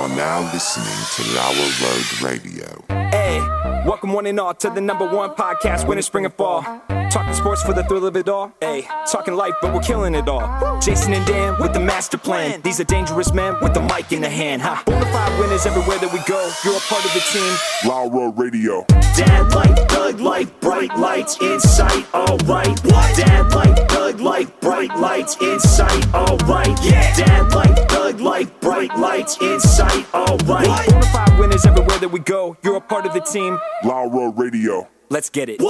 are now listening to Lauer Road Radio. Hey, welcome one and all to the #1 podcast, winter, spring, and fall. Talking sports for the thrill of it all. Hey, talking life, but we're killing it all. Jason and Dan with the master plan. These are dangerous men with the mic in the hand. Huh? Bonafide winners everywhere that we go. You're a part of the team. Lauer Radio. Dad light, thug light, bright lights in sight. All right. Dad light, thug light, bright lights in sight. All right. Yeah. Dad light, thug light, bright lights in sight. All right. Bonafide winners everywhere that we go. You're a part of the team. Lauer Radio. Let's get it.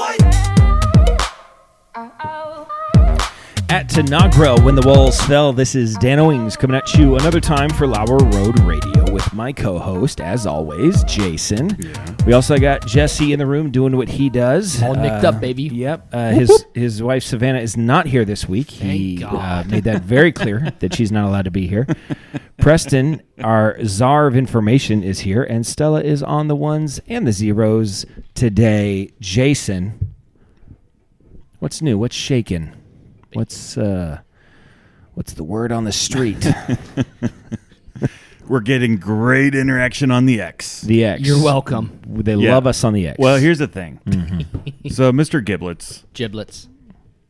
At Tanagra, when the walls fell, this is Dan Owings coming at you another time for Lauer Road Radio with my co-host, as always, Jason. Yeah. We also got Jesse in the room doing what he does. All nicked up, baby. Yep. His wife, Savannah, is not here this week. He made that very clear that she's not allowed to be here. Preston, our czar of information, is here, and Stella is on the ones and the zeros today. Jason, what's new? What's shaking? What's the word on the street? We're getting great interaction on the X. The X. You're welcome. They love us on the X. Well, here's the thing. Mm-hmm. So, Mr. Giblets. Giblets.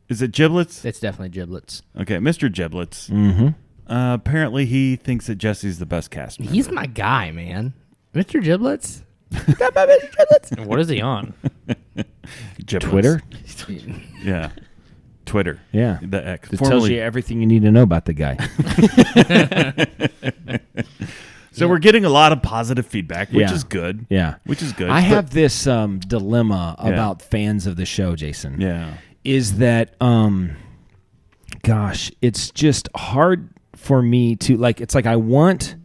Is it Giblets? It's definitely Giblets. Okay, Mr. Giblets. Mm-hmm. Apparently, he thinks that Jesse's the best cast member. He's my guy, man. Mr. Giblets? What is he on? Giblets. Twitter? Yeah. Twitter. Yeah. The X. It tells you everything you need to know about the guy. So we're getting a lot of positive feedback, which is good. Yeah. Which is good. I have this dilemma about fans of the show, Jason. Yeah. Is that, gosh, it's just hard for me to, like, it's like I want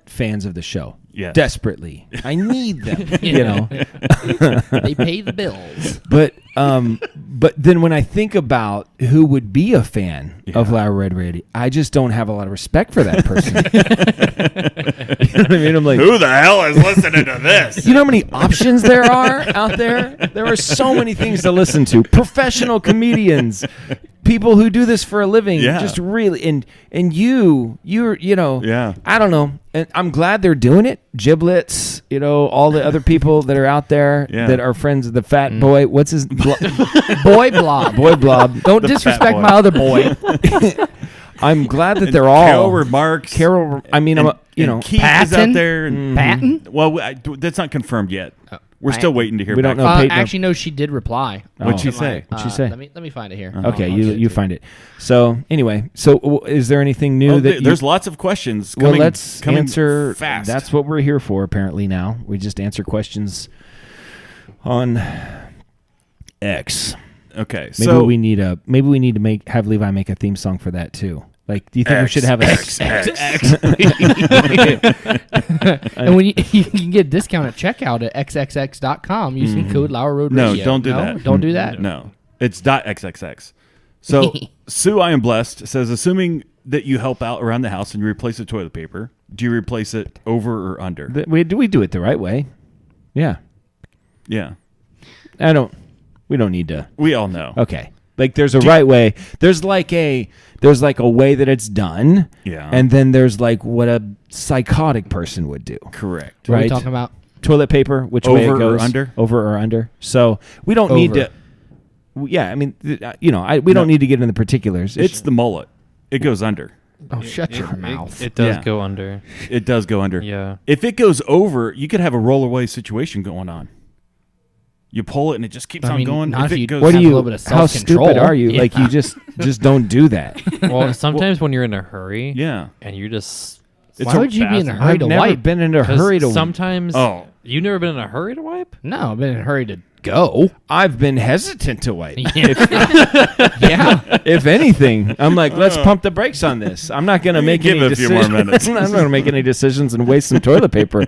fans of the show. Yes. Desperately. I need them, you know. They pay the bills. But then when I think about who would be a fan of Lauer Red Radio, I just don't have a lot of respect for that person. You know what I mean? I'm like, who the hell is listening to this? You know how many options there are out there? There are so many things to listen to. Professional comedians, people who do this for a living, just really, and you're, you know, I don't know. And I'm glad they're doing it. Giblets, you know, all the other people that are out there that are friends of the fat boy. What's his Boy Blob? Boy Blob. Don't disrespect my other boy. I'm glad that they're all Carol remarks. Carol. I mean, you know, Keith is out there. And, Patton? Well, that's not confirmed yet. We're still waiting to hear. We back. don't know. Peyton, actually, no, she did reply. What'd she say? What'd she say? Let me find it here. Okay, you find it. So anyway, is there anything new that there's lots of questions coming? Well, let's answer. Fast. That's what we're here for. Apparently now we just answer questions on X. Okay, maybe we need to have Levi make a theme song for that too. Like, do you think we should have an X? And when you can get a discount at checkout at xxx.com using code Lauer Road Radio. No, don't do that. Don't do that. No, it's .xxx. So Sue, I am blessed, says, assuming that you help out around the house and you replace the toilet paper, do you replace it over or under? We do it the right way. Yeah. Yeah. We don't need to. We all know. Okay. Like there's a right way. There's like a way that it's done. Yeah. And then there's like what a psychotic person would do. Correct. What right? are we talking about? Toilet paper, which over way it goes. Or under? Over or under. So we don't need to. Yeah, I mean, you know, we don't need to get into the particulars. It's the mullet. It goes under. Oh, shut your mouth. It does go under. It does go under. Yeah. If it goes over, you could have a rollerway situation going on. You pull it and it just keeps on going. Not if you goes, what do have you? a little bit of How self-control. stupid are you? Yeah. Like you just don't do that. Well, sometimes when you're in a hurry, yeah, and you just why would you be in a hurry I've to never wipe? been in a hurry to. Sometimes. Oh, you've never been in a hurry to wipe? No, I've been in a hurry to go. I've been hesitant to wipe. Yeah. If anything, I'm like, let's pump the brakes on this. I'm not going to make any a few more minutes. I'm not going to make any decisions and waste some toilet paper.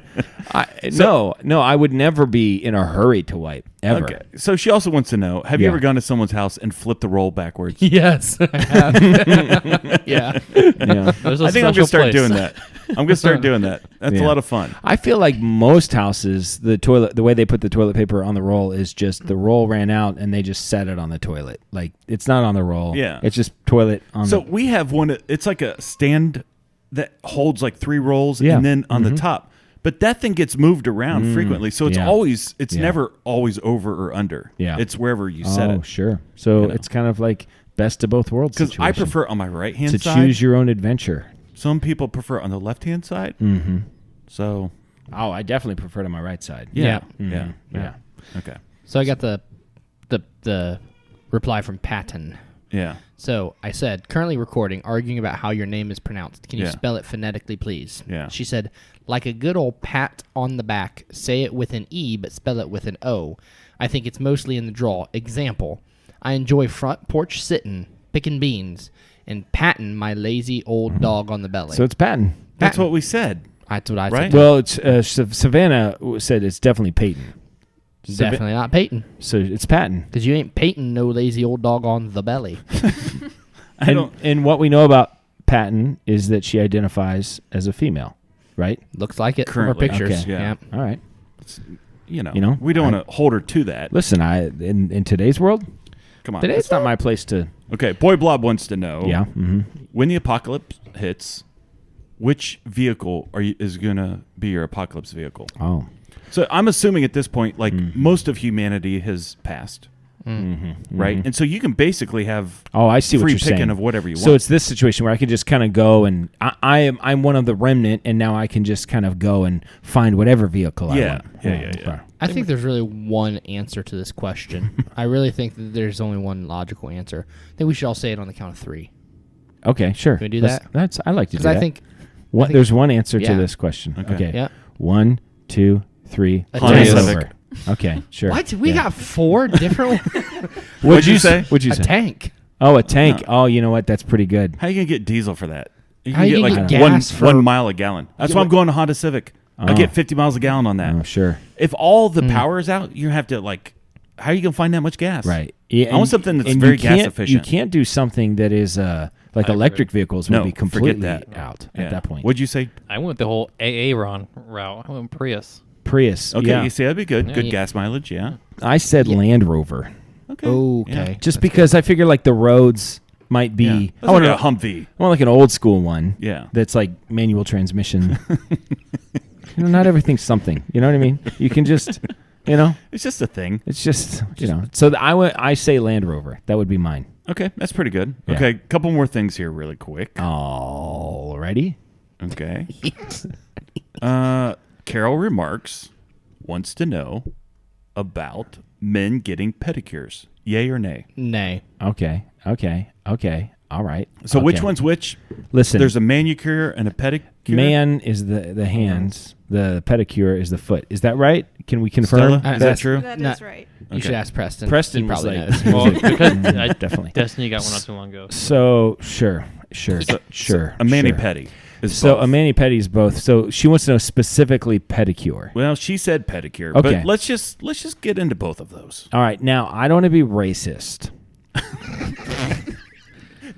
No, I would never be in a hurry to wipe, ever. Okay. So she also wants to know, have you ever gone to someone's house and flipped the roll backwards? Yes, I have. Yeah. Yeah. I think I'm going to start doing that. I'm going to start doing that. That's a lot of fun. I feel like most houses, the way they put the toilet paper on the roll is just the roll ran out and they just set it on the toilet. Like it's not on the roll. Yeah. It's just toilet on So we have one, it's like a stand that holds like 3 rolls Yeah. and then on the top. But that thing gets moved around frequently. So it's never always over or under. Yeah. It's wherever you set Oh, it. sure. So You know. it's kind of like best of both worlds Because I situation. prefer it on my right-hand to side. choose your own adventure. Some people prefer it on the left-hand side. Mm-hmm. So, Oh, I definitely prefer it on my right side. yeah. Mhm. Yeah. Okay. So I got the reply from Patton. Yeah. So I said, currently recording, arguing about how your name is pronounced. Can you Yeah. spell it phonetically, please? Yeah. She said, like a good old pat on the back, say it with an E, but spell it with an O. I think it's mostly in the draw. Example, I enjoy front porch sitting, picking beans, and patting my lazy old dog on the belly. So it's Patton. That's what we said. That's what I Right? said. Well, it's Savannah said it's definitely Peyton. Definitely not Peyton, So it's Patton. because you ain't Peyton no lazy old dog on the belly. And what we know about Patton is that she identifies as a female, right? Looks like it from her Currently. pictures. Okay. Yeah. All right. You know, You know, we don't want to hold her to that. Listen, in today's world, Come on. it's not my place to. Okay. Boy Blob wants to know. Yeah. Mm-hmm. When the apocalypse hits, which vehicle is going to be your apocalypse vehicle? Oh. So I'm assuming at this point, like most of humanity has passed, right? And so you can basically have Oh, I see what free you're picking saying. of whatever you So want. it's this situation where I can just kind of go and I'm one of the remnant, and now I can just kind of go and find whatever vehicle I Yeah. want. Yeah. I think there's really one answer to this question. I really think that there's only one logical answer. I think we should all say it on the count of 3. Okay, sure. Can we do Let's- that? That's I like to do Because that. I think There's one answer Yeah. to this question. Okay. Okay. Yeah. 1, 2, 3. A Honda tank. Civic. Okay, sure. What? We Yeah. got 4 different What'd you say? What'd you a say? tank. Oh, a tank. No. Oh, you know what? That's pretty good. How you going to get diesel for that? You How you get gonna like get one, gas for- 1 mile a gallon. That's why I'm going to Honda Civic. I Oh. get 50 miles a gallon on that. Oh, sure. If all the power is out, you have to like, how are you going to find that much gas? Right. Yeah, I want something that's and very you can't- gas efficient. You can't do something that is like electric vehicles would No, be forget completely that. out Yeah. at that point. What'd you say? I went the whole AA route. I went Prius. Prius. Okay, Yeah. you see, that'd be good. Yeah, Good yeah. gas mileage, yeah. I said Land Rover. Okay. Okay. Yeah. Just because I figure like the roads might be. Yeah. I That's want like a Humvee. like an old school one. Yeah. That's like manual transmission. Not everything's something. You know what I mean? You can just, It's just a thing. it's just, So I say Land Rover. That would be mine. Okay, that's pretty good. Yeah. Okay, couple more things here really quick. Alrighty. Okay. Carol Remarks wants to know about men getting pedicures. Yay or nay? Nay. Okay. All right. So which Okay. one's which? Listen. There's a manicure and a pedicure. Man is the hands. The pedicure is the foot. Is that right? Can we Stella, confirm? is that that's- true? That No. is right. You should ask Preston. Preston He was probably like- knows. Well, because Definitely. Destiny got one not too long ago. So sure. A mani sure. pedi. Is So both. a mani pedi is both. So she wants to know specifically pedicure. Well, she said pedicure, Okay. but let's just get into both of those. All right. Now I don't want to be racist.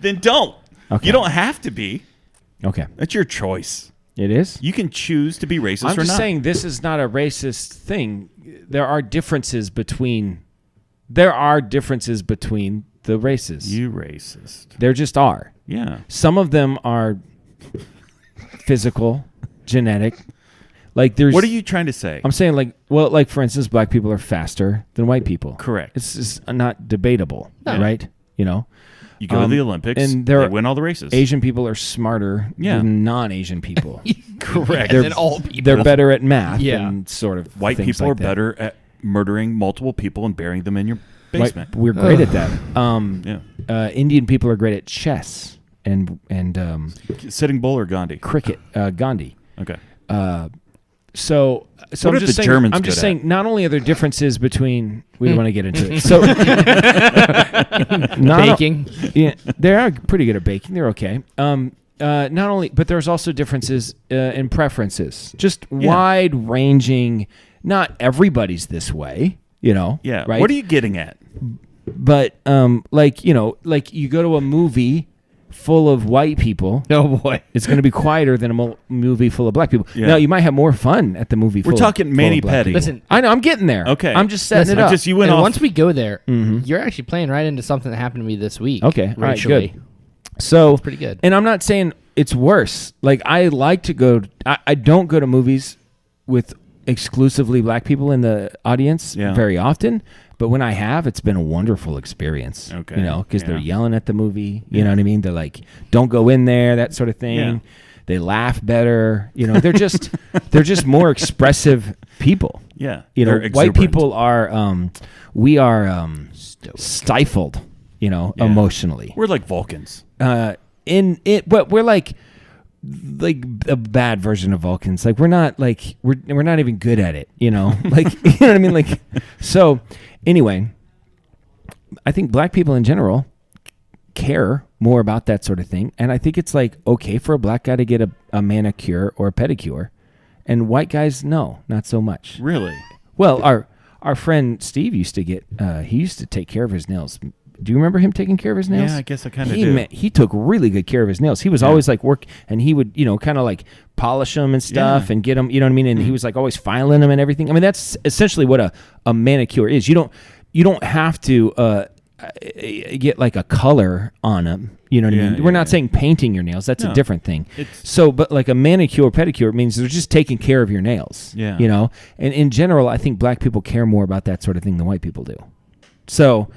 Then don't. Okay. You don't have to be. Okay. That's your choice. It is. You can choose to be racist I'm or just not. saying this is not a racist thing. There are differences between the races. You racist. There just are. Yeah. Some of them are physical, genetic. Like there's. What are you trying to say? I'm saying like for instance, black people are faster than white people. Correct. It's just not debatable, No. right? You go to the Olympics and they there win all the races. Asian people are smarter Yeah. than non-Asian people. Correct. And then all people. They're better at math. Yeah. and sort of White things people like are that. better at murdering multiple people and burying them in your basement. We're great at that. Yeah. Indian people are great at chess and Sitting Bull or Gandhi? cricket. Gandhi. Okay. So What I'm are just the saying. Germans I'm just good saying. at? Not only are there differences between. We don't want to get into it. So Baking. Yeah, they are pretty good at baking. They're okay. Not only, but there's also differences in preferences. Just wide ranging. Not everybody's this way. Yeah. Right. What are you getting at? But like you go to a movie full of white people. Oh boy. It's going to be quieter than a movie full of black people. Yeah. Now you might have more fun at the movie. We're full talking of, full mani of black pedi. people. Listen, I know. I'm getting there. Okay. I'm just setting Listen, it up. Just you went and off. once we go there, Mhm. you're actually playing right into something that happened to me this week. Okay. All right. Racially. Good. So pretty good. And I'm not saying it's worse. Like I like to go. I don't go to movies with exclusively black people in the audience very often. But when I have, it's been a wonderful experience. Okay. You know, because they're yelling at the movie. You know what I mean? They're like, "Don't go in there," that sort of thing. Yeah. They laugh better. You know, they're just more expressive people. Yeah. You know, They're white exuberant. people are we are stifled. You know, Yeah. emotionally. We're like Vulcans. But we're like a bad version of Vulcans. Like we're not even good at it, you know? Like, you know what I mean? Like, so anyway, I think black people in general care more about that sort of thing. And I think it's like, okay for a black guy to get a manicure or a pedicure, and white guys, no, not so much. Really? Well, our friend Steve used to he used to take care of his nails. Do you remember him taking care of his nails? Yeah, I guess I kind of do. He took really good care of his nails. He was always like and he would, you know, kind of like polish them and stuff and get them, you know what I mean? And he was like always filing them and everything. I mean, that's essentially what a manicure is. You don't have to get like a color on them. You know what I mean? We're not saying painting your nails. That's a different thing. But like a manicure, pedicure means they're just taking care of your nails. Yeah. You know? And in general, I think black people care more about that sort of thing than white people do. So,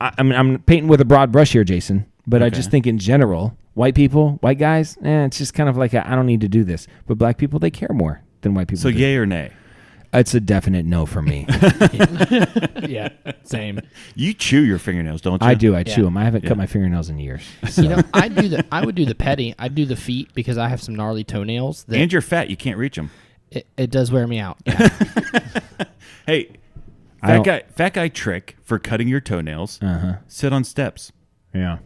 I mean, I'm painting with a broad brush here, Jason, but I just think in general, white guys, it's just kind of like I don't need to do this. But black people, they care more than white people So do. yay or nay? It's a definite no for me. Yeah, same. You chew your fingernails, don't you? I do. I chew them. I haven't cut my fingernails in years. So. You know, I would do the petty. I'd do the feet because I have some gnarly toenails. And you're fat. You can't reach them. It does wear me out. Yeah. Hey, fat guy trick for cutting your toenails. Sit on steps. Yeah.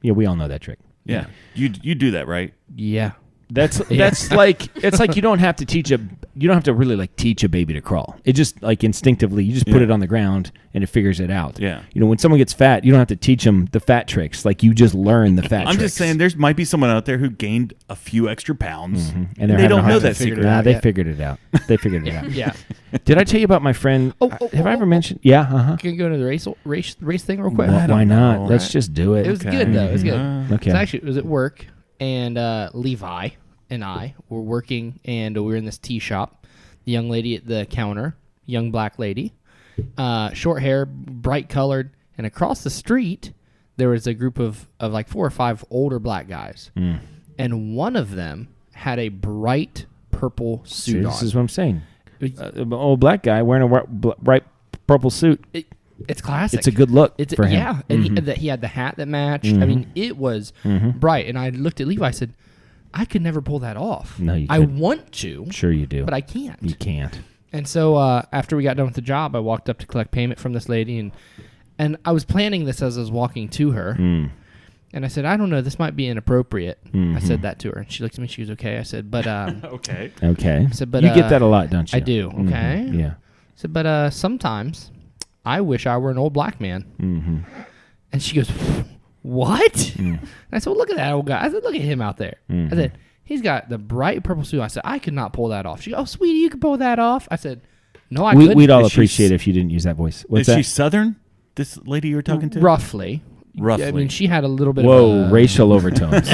Yeah, we all know that trick. Yeah. You do that, right? Yeah. That's like it's like you don't have to really like teach a baby to crawl. It just like instinctively you just put it on the ground and it figures it out. Yeah. You know, when someone gets fat, you don't have to teach them the fat tricks. Like you just learn the fat tricks. I'm just saying there might be someone out there who gained a few extra pounds and they don't know that figure secret. it out. They yet. figured it out. They figured it out. Yeah. Did I tell you about my friend? Have I ever mentioned? Yeah. Can you go into the race thing real quick? Why not? know. Let's just do it. It was good though. It was good. Okay. So actually, it was at work, and Levi and I were working, and we were in this tea shop. The young lady at the counter, young black lady, short hair, bright colored, and across the street there was a group of like 4 or 5 older black guys, and one of them had a bright purple suit See, on. this is what I'm saying. An old black guy wearing a bright purple suit. It's classic. It's a good look for him. Yeah, and he had the hat that matched. I mean, it was bright. And I looked at Levi. I said, I could never pull that off. No, you I couldn't. want to, Sure you do. but I can't. You can't. And so after we got done with the job, I walked up to collect payment from this lady, and I was planning this as I was walking to her. And I said, I don't know, this might be inappropriate. I said that to her, and she looked at me. She was okay. I said, but Okay. Okay. I said, but you get that a lot, don't you? I do. Okay. Yeah. I said, but sometimes I wish I were an old black man. And she goes, what? And I said, well, look at that old guy. I said, look at him out there. I said, he's got the bright purple suit. I said, I could not pull that off. She goes, oh, sweetie, you could pull that off. I said, no, I couldn't. We'd all Is she appreciate it if you didn't use that voice. What's Is that? she Southern? This lady you were talking to? Roughly. Roughly. I mean, she had a little bit Whoa, of racial overtones.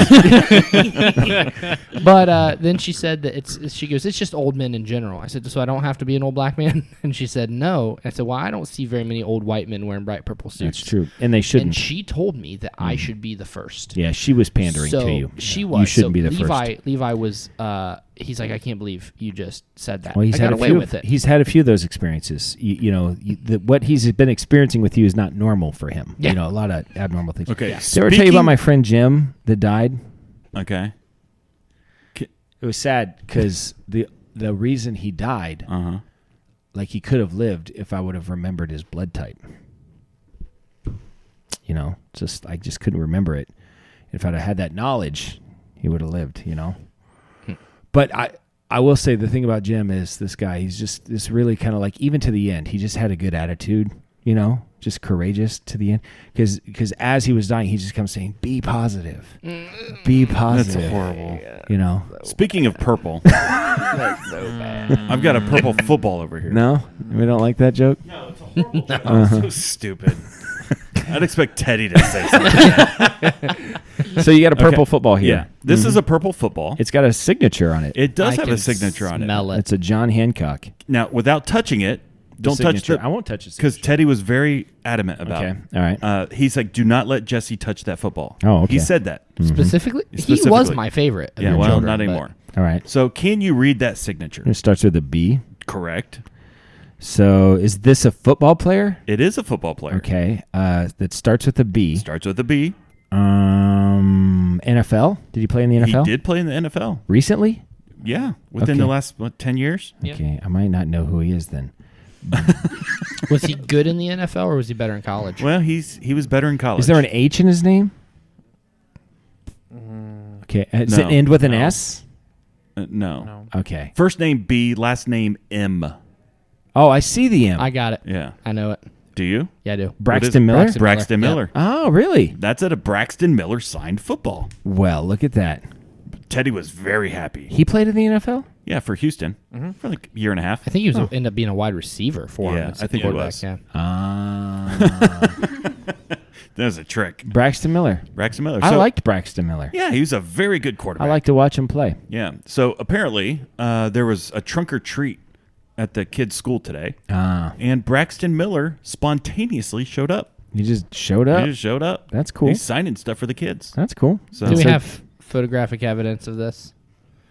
But then she said that she goes, it's just old men in general. I said, so I don't have to be an old black man? And she said, no. I said, well, I don't see very many old white men wearing bright purple suits. That's true. And they shouldn't. And she told me that I should be the first. Yeah, she was pandering So to you. she You was. shouldn't So be the Levi, first. Levi was, he's like, I can't believe you just said that. Well, he's I got had a away few. with it. He's had a few of those experiences. What he's been experiencing with you is not normal for him. Yeah. You know, a lot of abnormal things. Okay. Yeah. Did I ever tell you about my friend Jim that died? Okay. It was sad because the reason he died, like he could have lived if I would have remembered his blood type. You know, I just couldn't remember it. If I'd have had that knowledge, he would have lived. You know, but I will say the thing about Jim is this guy. He's just this really kind of like even to the end. He just had a good attitude. You know, just courageous to the end. Because as he was dying, he just kept saying, "Be positive, be positive." That's horrible. You know. Speaking of purple, I've got a purple football over here. No, we don't like that joke. No, it's a horrible joke. So stupid. I'd expect Teddy to say something. So you got a purple football here. Yeah. This is a purple football. It's got a signature on it. It does I have can a signature on it. smell it. It's a John Hancock. Now, without touching it, don't touch signature. the. I won't touch it Because Teddy was very adamant about Okay. it. All right. He's like, do not let Jesse touch that football. Oh, okay. He said that. Specifically, he was Specifically. my favorite. Of Yeah, your well, children, not but- anymore. All right. So, can you read that signature? It starts with a B. Correct. So is this a football player? It is a football player. Okay. That starts with a B. Starts with a B. NFL? Did he play in the NFL? He did play in the NFL. Recently? Yeah, within Okay. the last 10 years. Yeah. Okay. I might not know who he is then. Was he good in the NFL or was he better in college? Well, he was better in college. Is there an H in his name? Okay. Does it No. end with an No. S? No. No. Okay. First name B, last name M. Oh, I see the M. I got it. Yeah. I know it. Do you? Yeah, I do. Braxton Miller? Braxton Braxton Miller. Miller. Oh, really? That's at a Braxton Miller signed football. Well, look at that. Teddy was very happy. He played in the NFL? Yeah, for Houston for like a year and a half. I think he was ended up being a wide receiver for him. Yeah, as a I think he quarterback, was. Yeah. That was a trick. Braxton Miller. Braxton Miller. I So- liked Braxton Miller. Yeah, he was a very good quarterback. I like to watch him play. Yeah. So apparently, there was a trunk or treat at the kids' school today, and Braxton Miller spontaneously showed up. He just showed up. He just showed up. That's cool. He's signing stuff for the kids. That's cool. So Do we So- have photographic evidence of this?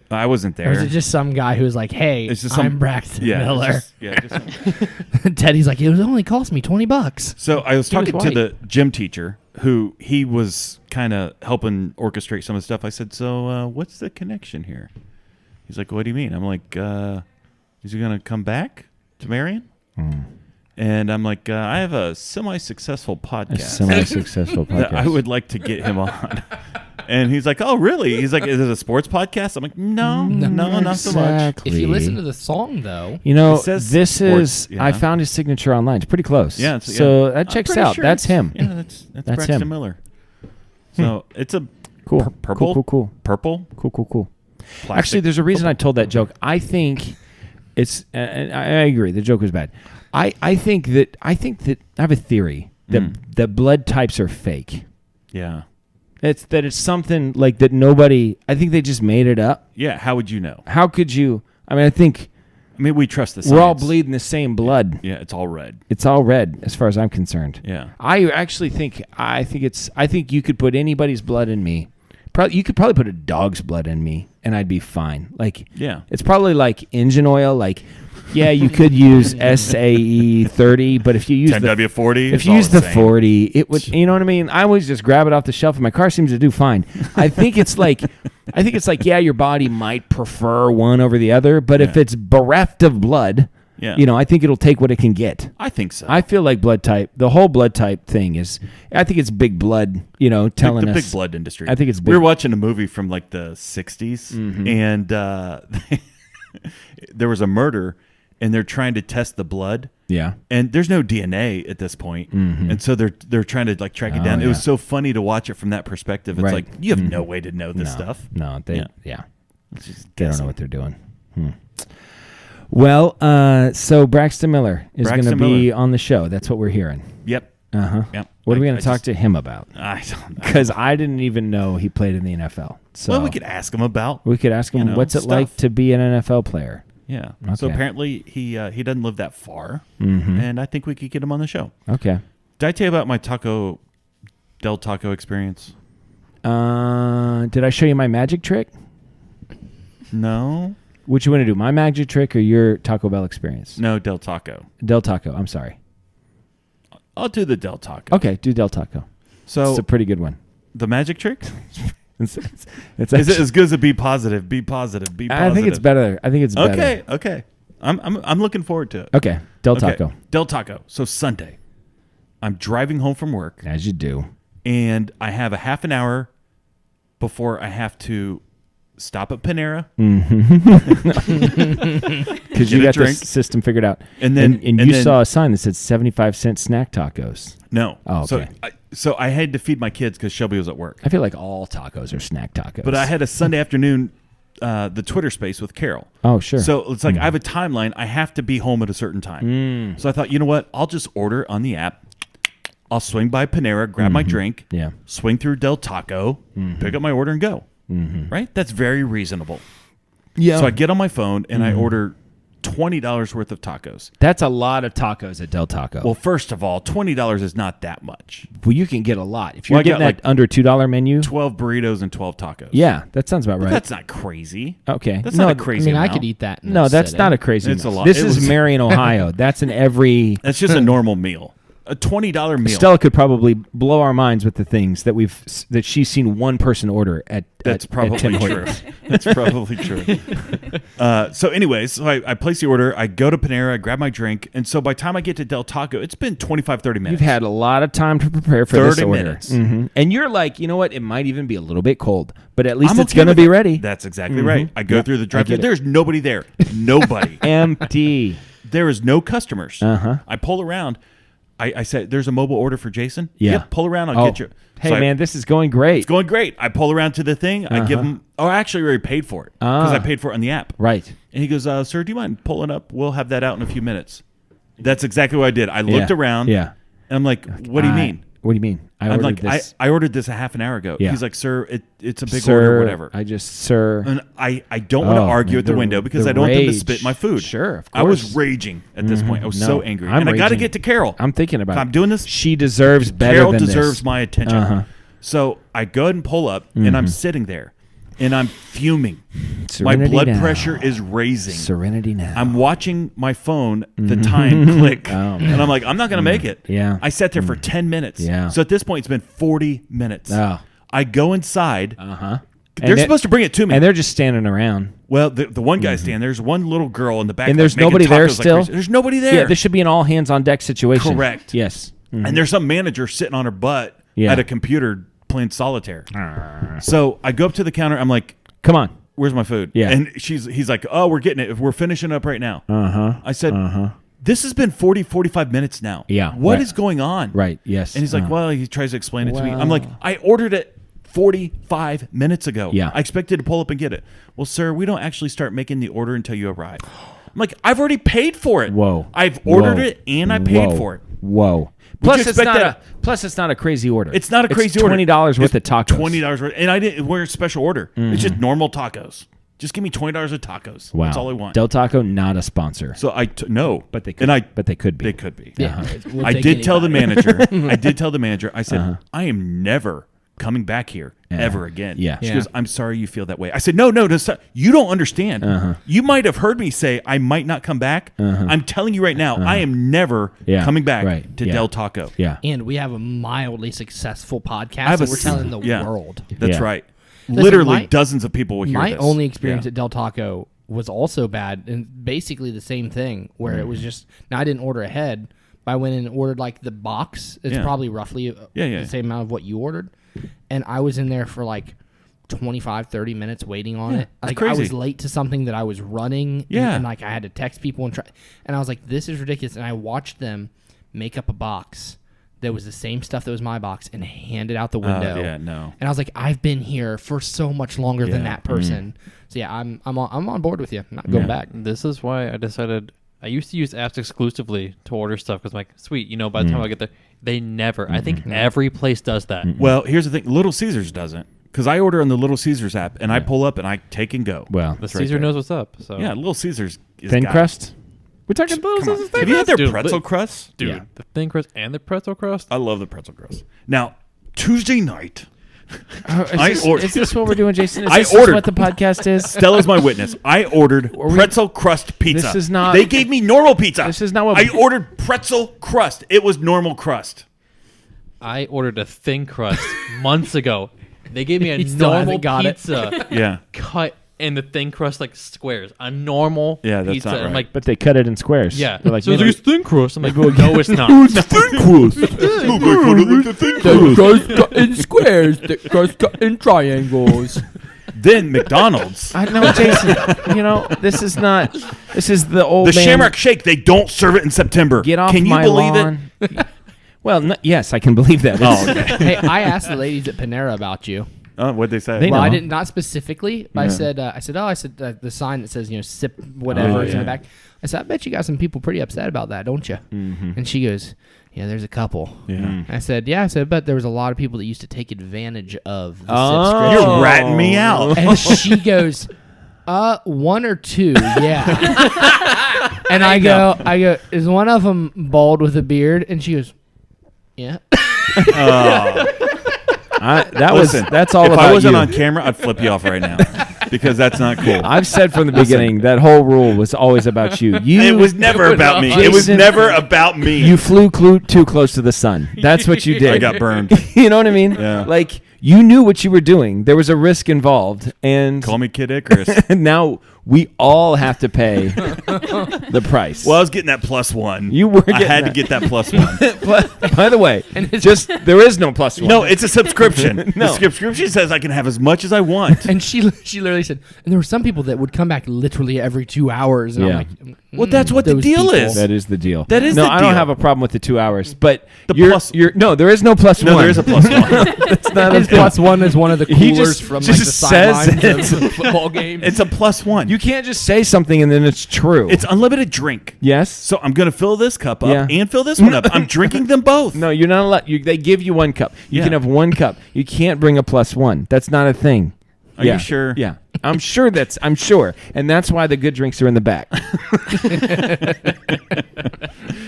I wasn't there. Or is it just some guy who's like, hey, It's just I'm some- Braxton yeah, Miller? just Teddy's like, it was only cost me $20. So I was He was talking to white. the gym teacher who he was kind of helping orchestrate some of the stuff. I said, so what's the connection here? He's like, what do you mean? I'm like, is he going to come back to Marion? And I'm like, I have a semi-successful A podcast semi-successful that podcast. I would like to get him on. And he's like, oh, really? He's like, is it a sports podcast? I'm like, no, not so much. Exactly. If you listen to the song, though, You know, It says this sports, is. yeah. I found his signature online. It's pretty close. Yeah. So that I'm checks pretty out. sure That's it's- him. Yeah, that's That's Braxton him. Miller. So it's a Cool. purple, Cool. purple. Actually, plastic there's a reason I told that joke. I think it's. And I agree. The joke was bad. I think that I have a theory that blood types are fake. Yeah. It's something like that. Nobody. I think they just made it up. Yeah. How would you know? How could you? I mean, I think I mean, we trust the science. we're all bleeding the same blood. Yeah, it's all red. It's all red, as far as I'm concerned. Yeah. I actually think I think you could put anybody's blood in me. You could probably put a dog's blood in me, and I'd be fine. Like, Yeah. it's probably like engine oil. Like, yeah, you could use SAE 30, but if you use 10W40. if you use the 40, it would. You know what I mean? I always just grab it off the shelf, and my car seems to do fine. I think it's like, yeah, your body might prefer one over the other, but if Yeah. it's bereft of blood, Yeah. you know, I think it'll take what it can get. I think so. I feel like blood type, the whole blood type thing is, I think it's big blood, you know, telling the us. big blood industry. I think it's We were big. watching a movie from like the 60s, and there was a murder, and they're trying to test the blood. Yeah. And there's no DNA at this point. And so they're trying to like track it down. It was yeah. so funny to watch it from that perspective. It's Right. like you have no way to know this No, stuff. No, they, Yeah. yeah. It's just They don't guessing. know what they're doing. Well, so Braxton Miller is going to Braxton be Miller. on the show. That's what we're hearing. Yep. Uh-huh. Yep. What are we I- going I to talk just- to him about? I don't know. Because I didn't even know he played in the NFL. So Well, we could ask him about. we could ask him, you know, what's it stuff. like to be an NFL player? Yeah. So Okay. apparently he doesn't live that far, and I think we could get him on the show. Okay. Did I tell you about my Del Taco experience? Did I show you my magic trick? No. What you want to do, my magic trick or your Taco Bell experience? No, Del Taco. Del Taco. I'm sorry. I'll do the Del Taco. Okay, do Del Taco. So It's a pretty good one. the magic trick? It's Is it actually- as good as a be positive? Be positive. Be positive. I think it's better. I think it's better. Okay. Okay. I'm looking forward to it. Okay. Del Okay. Taco. Del Taco. So Sunday, I'm driving home from work, As you do. and I have a half an hour before I have to stop at Panera. Because you Get a got the drink. system figured out. And then- and and you then- saw a sign that said 75-cent snack tacos. No. Oh, okay. So I had to feed my kids because Shelby was at work. I feel like all tacos are snack tacos. But I had a Sunday afternoon, the Twitter space with Carol. Oh, sure. So it's like I have a timeline. I have to be home at a certain time. So I thought, you know what? I'll just order on the app. I'll swing by Panera, grab my drink, Yeah. swing through Del Taco, pick up my order, and go. Right? That's very reasonable. Yeah. So I get on my phone and I order $20 worth of tacos. That's a lot of tacos at Del Taco. Well, first of all, $20 is not that much. Well, you can get a lot. If you're Well, I getting got, that under $2 menu. 12 burritos and 12 tacos. Yeah, that sounds about right. That's not crazy. Okay. That's No, not a I crazy mean, I amount. could eat that. In No, a that's sitting. not a crazy It's a amount. lot. This It is was- Marion, Ohio. That's an every... That's just a normal meal. A $20 meal. Stella could probably blow our minds with the things that she's seen one person order at That's at probably Tim true. Hortons. That's probably true. So anyways, so I place the order. I go to Panera. I grab my drink. And so by the time I get to Del Taco, it's been 25, 30 minutes. You've had a lot of time to prepare for this 30 order. minutes. And you're like, you know what? It might even be a little bit cold, but at least I'm it's okay going to with be it. ready. That's exactly right. I go Yep, through the I drive-thru. get it. There's nobody there. Nobody. Empty. There is no customers. Uh-huh. I pull around. I said, "There's a mobile order for Jason." Yeah. Yep, pull around. I'll Oh, get you. hey, So man, this is going great. it's going great. I pull around to the thing. I give him. Oh, I actually already paid for it because I paid for it on the app. Right. And he goes, "Sir, do you mind pulling up? We'll have that out in a few minutes." That's exactly what I did. I looked around. Yeah. And I'm like, "What do you mean?" What do you mean? I'm like, I ordered this a half an hour ago. Yeah. He's like, "Sir, it's a big Sir, order, whatever." Sir. And I don't want to Oh, argue man, at the window because I don't want them to rage. spit my food. Sure, of I was course. raging at this point. I was No, so angry. I'm And I got to raging. get to Carol. I'm thinking about I'm it. doing this. She deserves better Carol than deserves this. my attention. Uh-huh. So I go ahead and pull up, and I'm sitting there, and I'm fuming. Serenity my blood now. pressure is raising. Serenity now. I'm watching my phone, the time click, Oh, and I'm like, I'm not going to make it. Yeah. I sat there for 10 minutes. Yeah. So at this point, it's been 40 minutes. Oh. I go inside. Uh-huh. They're supposed to bring it to me. And they're just standing around. Well, the one guy standing there's one little girl in the back. And there's making nobody there tacos like still? crazy. There's nobody there. Yeah, this should be an all hands on deck situation. Correct. Yes. And there's some manager sitting on her butt Yeah. at a computer playing solitaire. So I go up to the counter. I'm like, Come on. "Where's my food?" Yeah. And he's like, "Oh, we're getting it. We're finishing up right now." I said, "This has been 40, 45 minutes now. Yeah, What right. is going on?" Right. Yes. And he's like, Uh-huh. "Well," he tries to explain it to me. I'm Well. like, "I ordered it 45 minutes ago. Yeah. I expected to pull up and get it." "Well, sir, we don't actually start making the order until you arrive." I'm like, "I've already paid for it. Whoa. I've ordered Whoa. it and I paid Whoa. for it." Whoa. you Plus it's, expect not that- it's not a crazy order. It's not a crazy order. $20 worth of tacos. $20 worth, and I didn't wear a special order. It's just normal tacos. Just give me $20 of tacos. Wow. That's all I want. Del Taco, not a sponsor. So no, But they could. And I but they could be. They could be. Yeah, we'll I take did tell the anybody. manager. I did tell the manager. I said, "I am never coming back here ever again." Yeah. She Yeah. goes, "I'm sorry you feel that way." I said, No, stop. You don't understand. You might have heard me say I might not come back. I'm telling you right now, I am never Yeah. coming back Right. to Yeah. Del Taco. Yeah. And we have a mildly successful podcast have that a we're s- telling the yeah. world. That's Yeah. right. Listen, Literally my- dozens of people will hear My this. only experience Yeah. at Del Taco was also bad, and basically the same thing, where it was just, now I didn't order ahead, but I went in and ordered like the box. It's Yeah. probably roughly Yeah. the same amount of what you ordered. And I was in there for like 25, 30 minutes waiting on it. that's Like I was crazy. late to something that I was running. Yeah. And like I had to text people and try. And I was like, this is ridiculous. And I watched them make up a box that was the same stuff that was my box and hand it out the window. yeah, no. And I was like, I've been here for so much longer than Yeah. that person. So yeah, I'm on board with you. I'm not going back. This is why I decided I used to use apps exclusively to order stuff because I'm like, sweet, by the time I get there, they never. I think every place does that. Well, here's the thing. Little Caesars doesn't. Because I order on the Little Caesars app, and I pull up, and I take and go. Well, The It's right Caesar there. knows what's up. So Yeah, Little Caesars is thin got it. crust. We're talking Little Come on. Caesars thin Have you had their Dude, pretzel crust? dude, Yeah. the thin crust and the pretzel crust. I love the pretzel crust. Now, Tuesday night, Is this what we're doing, Jason? Is I this ordered- what the podcast is? Stella's my witness. I ordered pretzel crust pizza. This is not- They gave me normal pizza. This is not what- I ordered pretzel crust. It was normal crust. I ordered a thin crust months ago. They gave me a He still normal hasn't got it. pizza Yeah. cut in the thin crust like squares. A normal Yeah, that's pizza. not I'm right. like, But they cut it in squares. yeah. They're like, so "Man, there's thin crust. I'm like, no, it's not. in squares, the crust cut in triangles. Then McDonald's, I know, Jason. This is not. This is the old the man. Shamrock Shake, they don't serve it in September. Get off Can you my believe lawn. Well, yes, I can believe that. Oh, okay. Hey, I asked the ladies at Panera about you. Oh, what'd they say? They Well, I know. didn't, not specifically, but I said, the sign that says, sip whatever is in the back. I said, I bet you got some people pretty upset about that, don't you? Mm-hmm. And she goes, yeah, there's a couple. Yeah. I said, yeah. I said, but there was a lot of people that used to take advantage of the Oh. sip You're scripture. ratting me out. And she goes, 1 or 2, yeah. And I go, is one of them bald with a beard? And she goes, yeah. That's all if about I wasn't you. on camera, I'd flip you off right now because that's not cool. I've said from the beginning that whole rule was always about you. It was never about me. It was Jason, never about me. You flew too close to the sun. That's what you did. I got burned. You know what I mean? Yeah. Like, you knew what you were doing. There was a risk involved, and Call me Kid Icarus. now we all have to pay the price. Well, I was getting that +1. You were I getting had to that. get that +1. But, by the way, there is no plus one. No, it's a subscription. No. The subscription says I can have as much as I want. And she literally said, and there were some people that would come back literally every 2 hours. And Yeah. I'm like, Well, that's what the those deal people. is. That is the deal. That is no, the I don't deal. have a problem with the 2 hours, but The you're, plus- no, there is no plus No, one. there is a +1. It's not a His thing. +1 is one of the He coolers just- from just the says sidelines it. of football games. It's a +1. You can't just say something and then it's true. It's unlimited drink. yes. So I'm going to fill this cup up Yeah. and fill this one up. I'm drinking them both. No, you're not allowed. They give you 1 cup. You Yeah. can have 1 cup. You can't bring a +1. That's not a thing. Are Yeah. you sure? Yeah. I'm sure. And that's why the good drinks are in the back.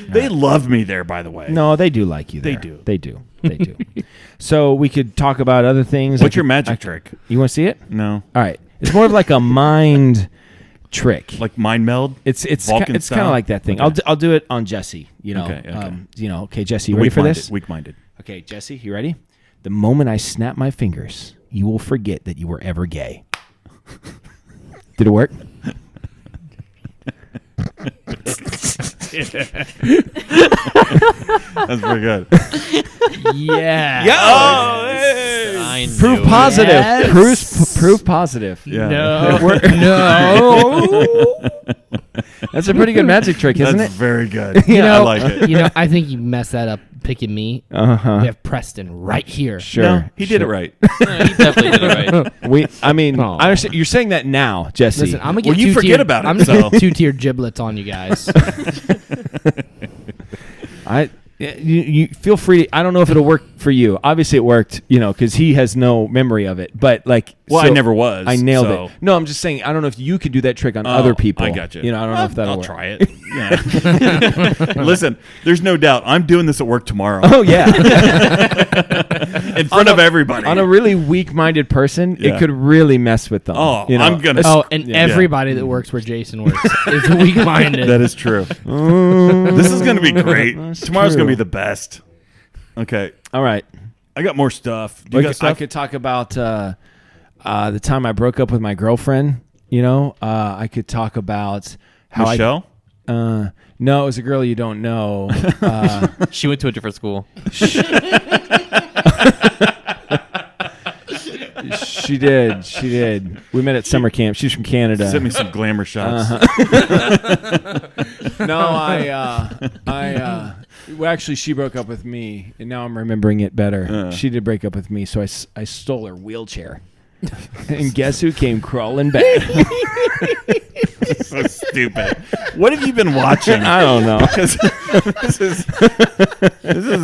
They love me there, by the way. No, they do like you there. They do. They do. They do. So we could talk about other things. What's your magic trick? You want to see it? No. All right. It's more of like a mind trick. Like mind meld? It's Vulcan kind of style? like that thing. Okay. I'll do it on Jesse. Okay, okay. Okay, Jesse, you ready for this? Weak-minded. Okay, Jesse, you ready? The moment I snap my fingers, you will forget that you were ever gay. Did it work? That's pretty good. yeah. I knew Proof it. positive. Yes. Proof positive. Yeah. No. That's a pretty good magic trick, isn't That's it? very good. You know, I like it. I think you messed that up picking me. Uh-huh. We have Preston right here. Sure. No, he did it right. Yeah, he definitely did it right. Aw. I understand. You're saying that now, Jesse. Listen, I'm gonna get Well, you two-tiered- forget about it, I'm gonna so. get 2-tier giblets on you guys. You feel free. I don't know if it'll work for you. Obviously, it worked. Because he has no memory of it. But like, Well, I never was. I nailed so. it. No, I'm just saying. I don't know if you could do that trick on Oh, other people. I got you. I don't know if that'll I'll work. try it. Yeah. Listen, there's no doubt. I'm doing this at work tomorrow Oh yeah. in front of everybody. On a really weak-minded person, Yeah. it could really mess with them. Oh, I'm gonna. And Yeah. everybody that works where Jason works is weak-minded. That is true. This is gonna be great. Tomorrow's true. gonna be the best. Okay, All right. I got more stuff. Do you got I stuff? could talk about the time I broke up with my girlfriend. I could talk about how Michelle? no, it was a girl you don't know. She went to a different school. She did. We met at summer camp. She's from Canada. Send me some glamour shots. No, well, actually, she broke up with me, and now I'm remembering it better. She did break up with me, so I stole her wheelchair. And guess who came crawling back? So stupid. What have you been watching? I don't know. Because this is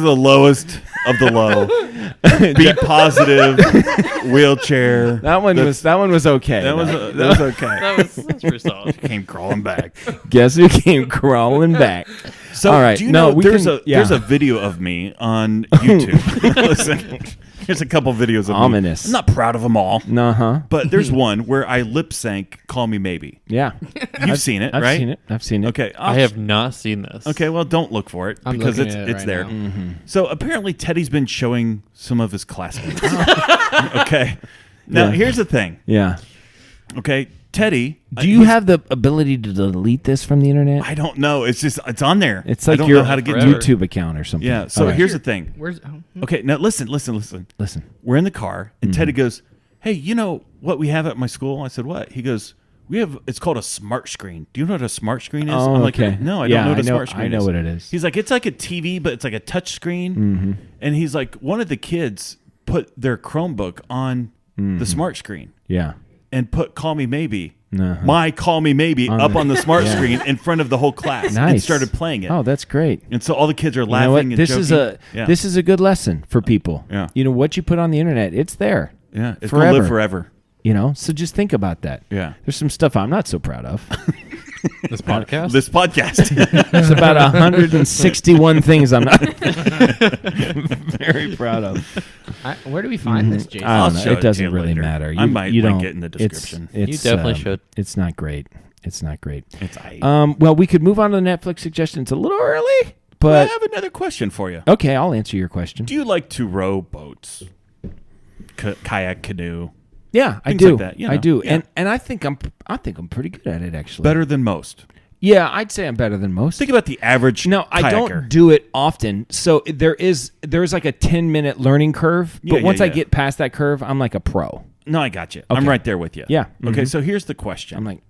the lowest of the low. Be positive. Wheelchair. That one was okay. That was okay. That's pretty solid. Came crawling back. Guess who came crawling back? So all right, do you no, know we there's can- there's a video of me on YouTube. Listen, here's a couple videos of Ominous. me. I'm not proud of them all, Uh-huh. but there's one where I lip sync "Call Me Maybe." Yeah. You've seen it, I've right? seen it. Okay, I have not seen this. Okay, well, don't look for it I'm because looking at it it's right there. now. Mm-hmm. So apparently, Teddy's been showing some of his classmates. Okay, now Yeah. here's the thing. Yeah. Okay, Teddy. Do you have the ability to delete this from the internet? I don't know. It's on there. It's I like don't your know how to get to forever. it. YouTube account or something. Yeah. So All right. here's the thing. Where's Okay, now listen. Listen. We're in the car, and Mm-hmm. Teddy goes, "Hey, you know what we have at my school?" I said, "What?" He goes, It's called a smart screen. Do you know what a smart screen is?" Oh, I'm like, okay. "No, I Yeah, don't know what a I know- smart screen is." I know what it is. He's like, "It's like a TV, but it's like a touch screen." Mm-hmm. And he's like, one of the kids put their Chromebook on the smart screen, Yeah. and put "Call Me Maybe," Uh-huh. my "Call Me Maybe" up the- on the smart Yeah. screen in front of the whole class, and Nice. started playing it. Oh, that's great. And so all the kids are You know laughing what? and This joking. is a good lesson for people. Yeah. You know what you put on the internet, it's there. yeah, it's gonna live forever. You know, so just think about that. Yeah. There's some stuff I'm not so proud of. This podcast. This podcast. There's about 161 things I'm not very proud of. Where do we find this, Jason? I I'll don't know. show it It to doesn't you really later. matter. I might you link don't, it in the it's- description. It's, You definitely should. It's not great. It's not great. It's I Well, we could move on to the Netflix suggestion. It's a little early, I but have another question for you. okay, I'll answer your question. Do you like to row boats, kayak, canoe? Yeah, I Things do. like that, you I know. do, Yeah. and I think I'm pretty good at it actually. Better than most. Yeah, I'd say I'm better than most. Think about the average. No, I kayaker. don't do it often. So there's like a 10-minute learning curve, but Yeah, once yeah, I yeah. get past that curve, I'm like a pro. No, I got you. I'm Okay. right there with you. Yeah. Okay, Mhm. so here's the question. I'm like,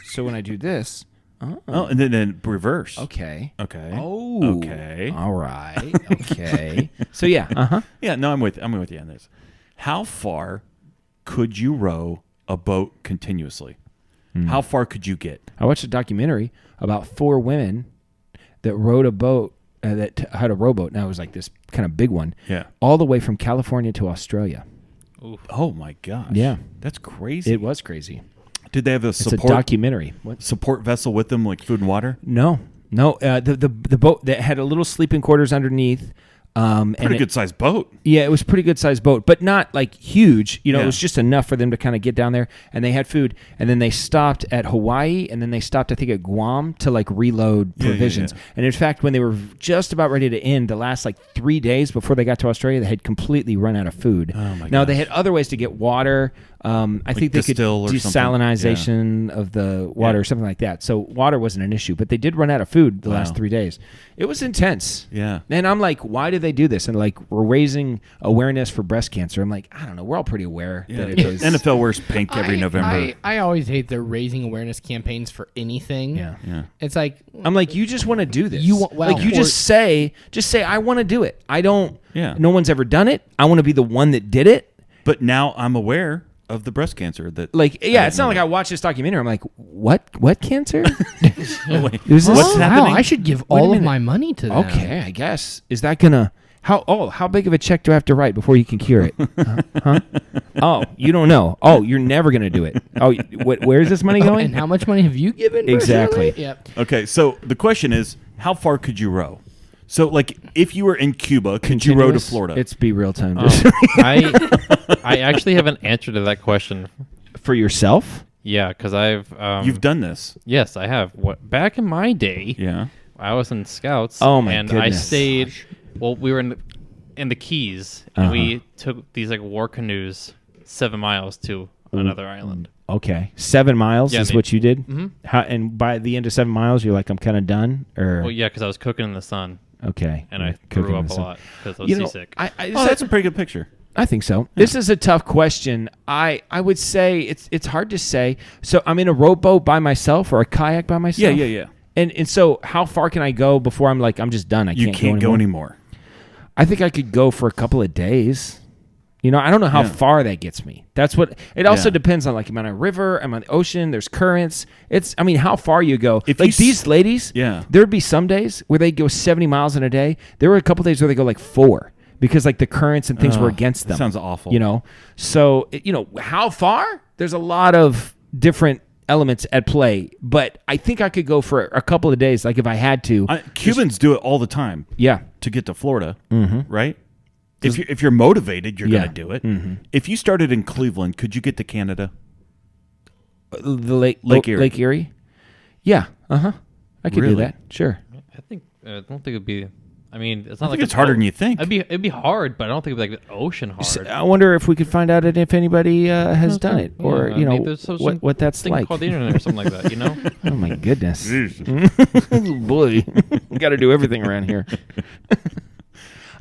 so when I do this, oh, and then reverse. okay. Okay. Oh. Okay. All right. Okay. So yeah. Yeah. No, I'm with you on this. How far could you row a boat continuously? How far could you get? I watched a documentary about 4 women that rowed a boat that had a rowboat. Now it was like this kind of big one. Yeah. All the way from California to Australia. Oh my gosh. Yeah. That's crazy. It was crazy. Did they have a It's a support documentary. What? support vessel with them, like food and water? No. The boat that had a little sleeping quarters underneath. Pretty good sized boat. Yeah, it was a pretty good sized boat, but not like huge. You know, Yeah. it was just enough for them to kind of get down there, and they had food. And then they stopped at Hawaii, and then they stopped, I think, at Guam to like reload Yeah, yeah, provisions. yeah. And in fact, when they were just about ready to end, the last like 3 days before they got to Australia, they had completely run out of food. Oh, my Now they gosh. had other ways to get water. I think they could distill or something. desalinization of the water or something like that. So water wasn't an issue, but they did run out of food the last Wow. 3 days. It was intense. Yeah. And I'm like, why did they do this? And like, we're raising awareness for breast cancer. I'm like, I don't know. We're all pretty aware that it is. NFL wears pink every November. I always hate their raising awareness campaigns for anything. Yeah. yeah. It's like, I'm like, you just want to do this. You want- well, like, you or- just say, I want to do it. I don't. Yeah. No one's ever done it. I want to be the one that did it. But now I'm aware of the breast cancer that. Like, yeah, didn't it's not know like I that. watched this documentary. I'm like, what cancer? Wait, Is this- what's wow, happening? I should give Wait a all of minute. my money to them. Okay, I guess. Is that gonna how big of a check do I have to write before you can cure it? Huh? Oh, you don't know. Oh, you're never gonna do it. Oh, where's this money going? And how much money have you given? Exactly. personally? Yep. Okay, so the question is, how far could you row? So, like, if you were in Cuba, could you row to Continuous? Florida? It's be real time. I actually have an answer to that question. For yourself? Yeah, because I've You've done this. yes, I have. What back in my day, Yeah. I was in Scouts. Oh, my and I goodness. stayed. Well, we were in the Keys, and we took these like war canoes 7 miles to another island. Okay, 7 miles Yeah, is I mean- what you did. Mm-hmm. And by the end of 7 miles, you're like, I'm kind of done. Or Well, yeah, because I was cooking in the sun, okay, and I Cooking threw in up the a sun. lot because I was You know, seasick. Oh, that's a pretty good picture. I think so. This is a tough question. I would say it's hard to say. So I'm in a rowboat by myself or a kayak by myself. Yeah. And so how far can I go before I'm like I'm just done? I You can't, go anymore. I think I could go for a couple of days. You know, I don't know how Yeah. far that gets me. That's what it also Yeah. depends on. Like, am I on a river? Am I on the ocean? There's currents. I mean, how far you go. If like you s- these ladies, Yeah. there'd be some days where they go 70 miles in a day. There were a couple days where they go like 4 because like the currents and things were against them. Sounds awful. You know, so how far? There's a lot of different elements at play, but I think I could go for a couple of days. Like if I had to, Cubans do it all the time yeah. to get to Florida, right? If you're motivated, you're Yeah. going to do it. If you started in Cleveland, could you get to Canada? The Lake Erie. Erie. Yeah. I could do Really? that. Sure. I think I don't think it'd be. I mean, it's not I like think it's harder than you think. It'd be hard, but I don't think it'd be like the ocean hard. I wonder if we could find out if anybody has done it, or Yeah, you know maybe there's some what that's thing like. called the internet or something like that. You know. Oh my goodness, boy, we got to do everything around here.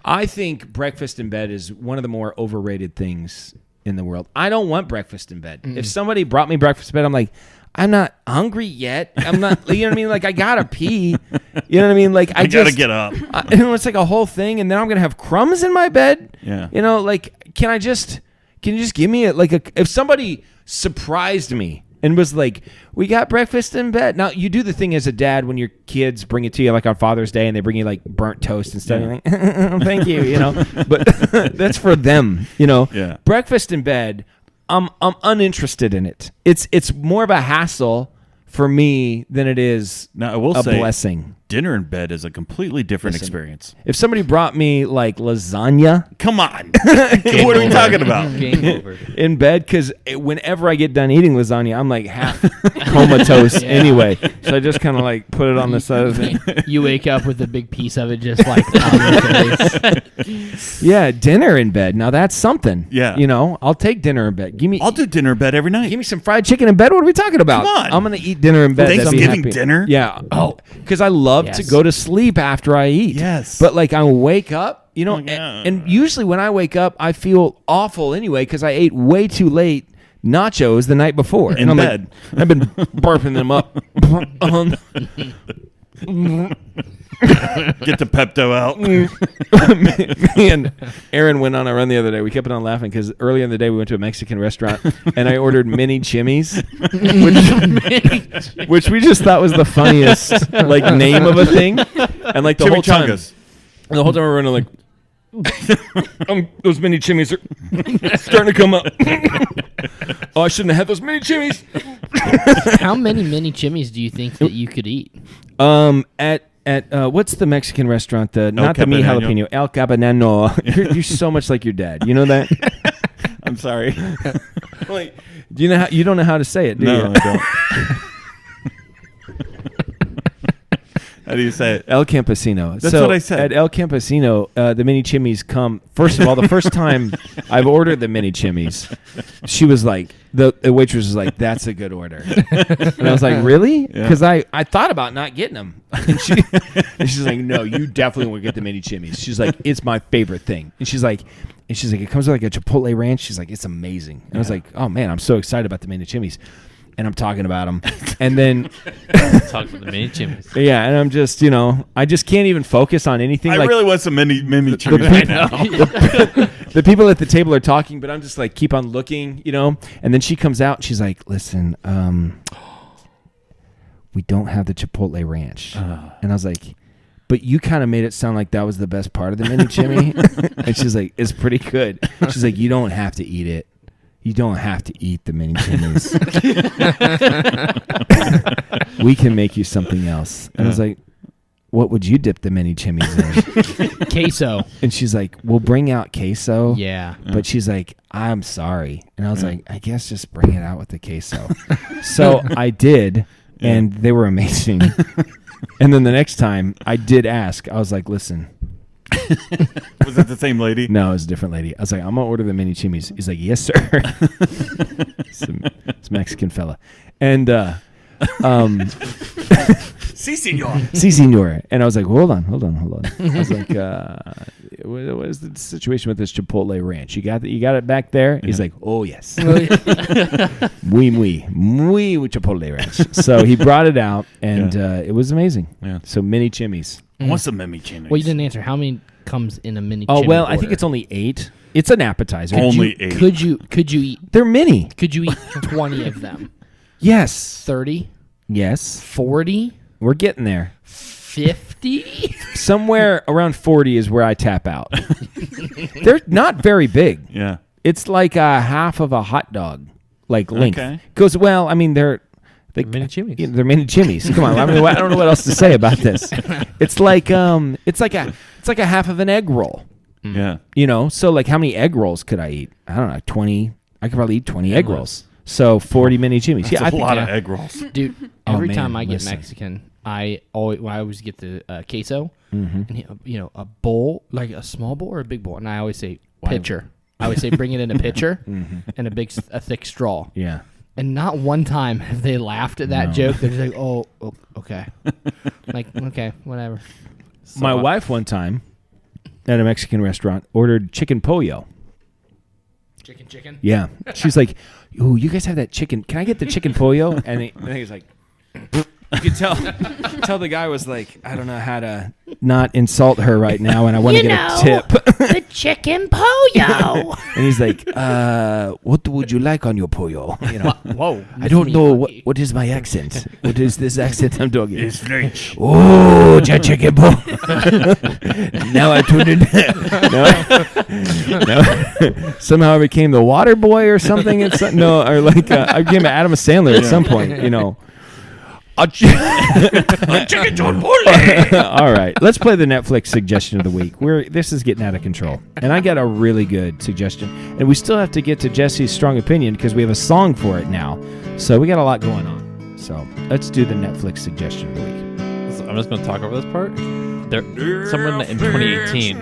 I think breakfast in bed is one of the more overrated things in the world. I don't want breakfast in bed. If somebody brought me breakfast in bed, I'm like, I'm not hungry yet. I'm not, you know what I mean? Like, I gotta pee. You know what I mean? Like, I gotta just get up. it's like a whole thing, and then I'm gonna have crumbs in my bed. Yeah. You know, like, can I just Can you just give me if somebody surprised me and was like, we got breakfast in bed. Now, you do the thing as a dad when your kids bring it to you, like on Father's Day, and they bring you like burnt toast and stuff. You're like, thank you, But that's for them, Yeah. Breakfast in bed, I'm uninterested in it. It's more of a hassle for me than it is Now, I will a say, blessing. dinner in bed is a completely different Listen. experience. If somebody brought me like lasagna Come on. What are we talking about? Game over. in bed, because whenever I get done eating lasagna, I'm like half comatose anyway. So I just kind of like put it on the side of the You wake up with a big piece of it just like on your face. Yeah, dinner in bed. Now that's something. Yeah. I'll take dinner in bed. I'll do dinner in bed every night. Give me some fried chicken in bed. What are we talking about? Come on. I'm gonna eat dinner in bed. That'd be Thanksgiving happy. dinner? Yeah. Oh, because I love to Yes. go to sleep after I eat. Yes. But like I wake up, yeah. and usually when I wake up, I feel awful anyway because I ate way too late nachos the night before. In I'm bed. Like, I've been burping them up. Get the Pepto out. Me and Aaron went on a run the other day. We kept on laughing because earlier in the day we went to a Mexican restaurant and I ordered mini chimmies, which we just thought was the funniest like name of a thing. And like the whole time, Chimichangas. we're running like, those mini chimmies are starting to come up. Oh, I shouldn't have had those mini chimmies. How many mini chimneys do you think that you could eat? At what's the Mexican restaurant? Not the mi Cabanano. jalapeno, El Cabanano. You're so much like your dad. You know that? I'm sorry. Like, do you know you don't know how to say it, do No, you? I don't. How do you say it? El Campesino. That's So what I said. At El Campesino, the mini chimneys come. First of all, the first time I've ordered the mini chimneys, she was like, the waitress was like, "That's a good order," and I was like, "Really?" Yeah. Because I thought about not getting them, and she's like, "No, you definitely want to get the mini chimneys." She's like, "It's my favorite thing," and she's like, "It comes with like a Chipotle ranch." She's like, "It's amazing," and I was like, "Oh man, I'm so excited about the mini chimneys." And I'm talking about them, and then Talk to the mini chimneys. yeah, and I'm just I just can't even focus on anything. I Like really want some mini chimneys the right now. the people at the table are talking, but I'm just like keep on looking, And then she comes out and she's like, "Listen, we don't have the Chipotle ranch," and I was like, "But you kind of made it sound like that was the best part of the mini chimney," and she's like, "It's pretty good." She's like, "You don't have to eat it. You don't have to eat the mini chimneys. We can make you something else." And I was like, "What would you dip the mini chimneys in?" Queso. And she's like, "We'll bring out queso." Yeah. But she's like, "I'm sorry." And I was like, "I guess just bring it out with the queso." So I did, and they were amazing. And then the next time I did ask, I was like, "Listen." Was it the same lady? No, it was a different lady. I was like, "I'm going to order the mini chimneys." He's like, "Yes, sir." It's a Mexican fella. And, Si, senor. Si, senor. And I was like, hold on. I was like, what is the situation with this Chipotle ranch? You got it back there? He's like, "Oh, yes." Muy Chipotle ranch. So he brought it out, and it was amazing. Yeah. So mini chimneys. I want some mini chimneys. Well, you didn't answer. How many comes in a mini Oh, chimney well, I think order? it's only 8. It's an appetizer. Only 8. Could you eat They're mini. 20 of them? Yes. 30? Yes. 40? We're getting there. 50? Somewhere around 40 is where I tap out. They're not very big. Yeah. It's like a half of a hot dog, like length. Okay. Goes well. I mean, they're Mini chimneys. Yeah, they're mini chimneys. Come on. I mean, I don't know what else to say about this. It's like a half of an egg roll. Yeah. So like how many egg rolls could I eat? I don't know, 20. I could probably eat 20 egg rolls. So 40 mini chimneys. That's Yeah, a I lot think of egg rolls. Dude, Oh, every man, time I get listen. Mexican, I always get the queso, and a bowl, like a small bowl or a big bowl, and I always say pitcher. I always say bring it in a pitcher and a thick straw. Yeah. And not one time have they laughed at that joke. They're just like, oh, okay. Like, okay, whatever. My wife one time at a Mexican restaurant ordered chicken pollo. Chicken? Yeah. She's like, "Ooh, you guys have that chicken. Can I get the chicken pollo?" And he's like, could tell the guy was like, I don't know how to not insult her right now, and I want to get a tip. The chicken pollo. And he's like, what would you like on your pollo? You know, Whoa. I don't know what is my accent. What is this accent I'm talking? It's French. Oh, chicken pollo. Now I tuned in. No. Somehow I became the water boy or something. Or like I became Adam Sandler at some point. You know. Chicken All right, let's play the Netflix suggestion of the week. This is getting out of control, and I got a really good suggestion, and we still have to get to Jesse's strong opinion because we have a song for it now. So we got a lot going on. So let's do the Netflix suggestion of the week. So I'm just going to talk over this part. Someone in 2018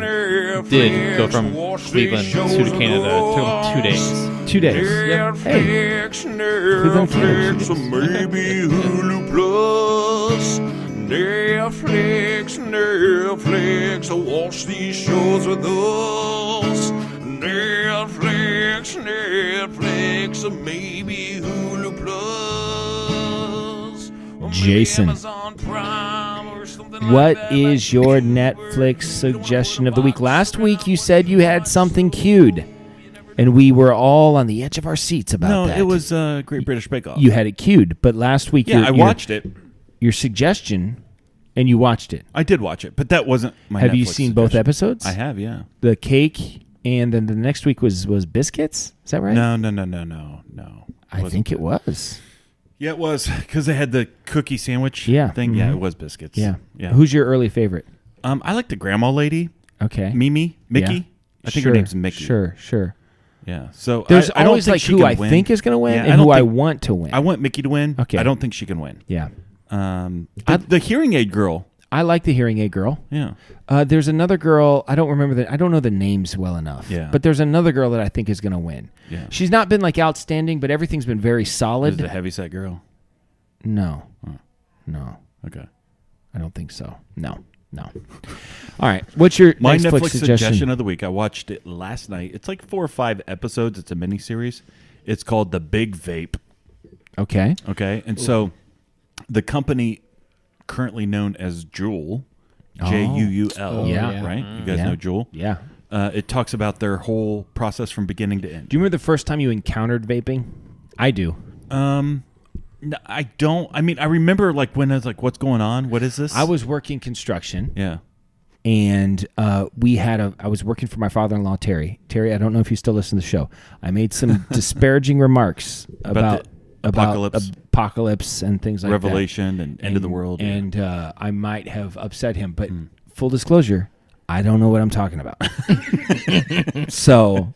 did go from Cleveland to Canada. It took them 2 days. 2 days. Yep. Hey, Cleveland, Canada, 2 days. Maybe Hulu Plus. Netflix, watch these shows with us. Netflix, maybe Hulu Plus. Or maybe Jason. Amazon Prime or something What like that. is your Netflix suggestion of the week? Last week you said you had something queued, and we were all on the edge of our seats about No, that. it was Great British Bake Off. You had it queued, but last week I watched it. your suggestion, and you watched it. I did watch it, but that wasn't my Have Netflix you seen both suggestion. episodes? I have, yeah. The cake, and then the next week was biscuits. Is that right? No. I think it was. Yeah, it was because they had the cookie sandwich Yeah. thing. Yeah, Mhm. it was biscuits. Yeah. Yeah. Who's your early favorite? I like the grandma lady, Okay. Mickey. Yeah. I think her name's Mickey. Sure. Yeah. So There's I don't always think like she who can I win. think is going to win Yeah, and don't who I think- want to win. I want Mickey to win. Okay. I don't think she can win. Yeah. The hearing aid girl. I like the hearing aid girl. Yeah. There's another girl. I don't remember I don't know the names well enough. Yeah. But there's another girl that I think is going to win. Yeah. She's not been like outstanding, but everything's been very Is solid. it the heavyset girl? No. No. Okay. I don't think so. No. All right. What's your My Netflix, suggestion of the week. I watched it last night. It's like 4 or 5 episodes. It's a miniseries. It's called The Big Vape. Okay. Okay. And so the company currently known as Juul, Juul, Yeah. right? You guys Yeah. know Juul? Yeah. It talks about their whole process from beginning to end. Do you remember the first time you encountered vaping? I do. No, I don't. I mean, I remember like when I was like, "What's going on? What is this?" I was working construction. yeah. And I was working for my father-in-law, Terry. Terry, I don't know if you still listen to the show. I made some disparaging remarks about the apocalypse. apocalypse and things like Revelation that. and end of the world. And I might have upset him, but full disclosure, I don't know what I'm talking about. So,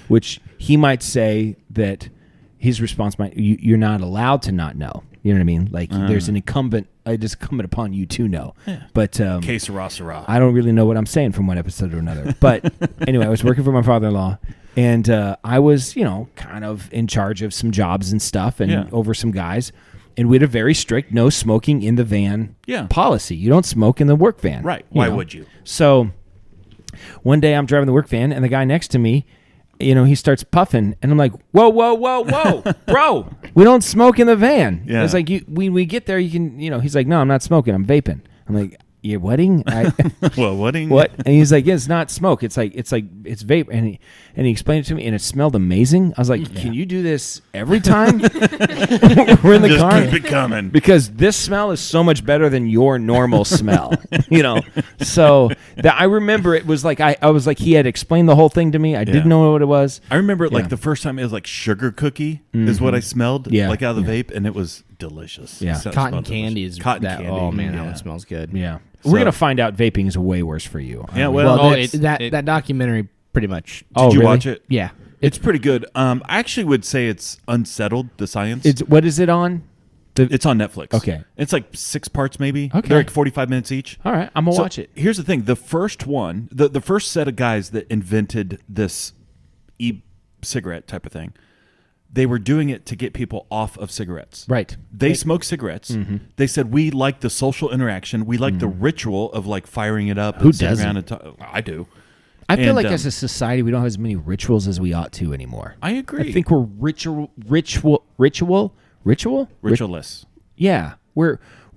which he might say that his response might, you're not allowed to not know. You know what I mean? Like there's an incumbent upon you to know. Yeah. But Que sera, sera. I don't really know what I'm saying from one episode to another. But anyway, I was working for my father-in-law, and I was, kind of in charge of some jobs and stuff and over some guys. And we had a very strict no smoking in the van policy. You don't smoke in the work van. Right. Why would you? So one day I'm driving the work van, and the guy next to me, he starts puffing, and I'm like, whoa, bro, we don't smoke in the van. Yeah. It's like, when we get there, you can, he's like, no, I'm not smoking, I'm vaping. I'm like, you're wedding? Well, wedding? What? And he's like, yeah, it's not smoke. It's vape. And he explained it to me, and it smelled amazing. I was like, can you do this every time we're in the Just car? keep it coming. Because this smell is so much better than your normal smell, So I remember it was like I was like he had explained the whole thing to me. I didn't know what it was. I remember it like the first time it was like sugar cookie is what I smelled like out of the vape, and it was delicious. Yeah. It Cotton smelled candy delicious. is cotton that. candy. Oh man, yeah. that one smells good. Yeah, So- we're gonna find out vaping is way worse for you. Yeah, Well, Oh, that documentary pretty much. Oh, Did you really? watch it? Yeah. It's pretty good. I actually would say it's unsettled, the science. What is it on? It's on Netflix. Okay. It's like 6 parts maybe. Okay. They're like 45 minutes each. All right, I'm gonna So watch it. Here's the thing. The first one, the first set of guys that invented this e-cigarette type of thing, they were doing it to get people off of cigarettes. Right. They smoke cigarettes. They said, we like the social interaction. We like the ritual of like firing it up. Who and sitting doesn't? around and I do. I feel And, like as a society, we don't have as many rituals as we ought to anymore. I agree. I think we're ritual. Ritualless. Yeah,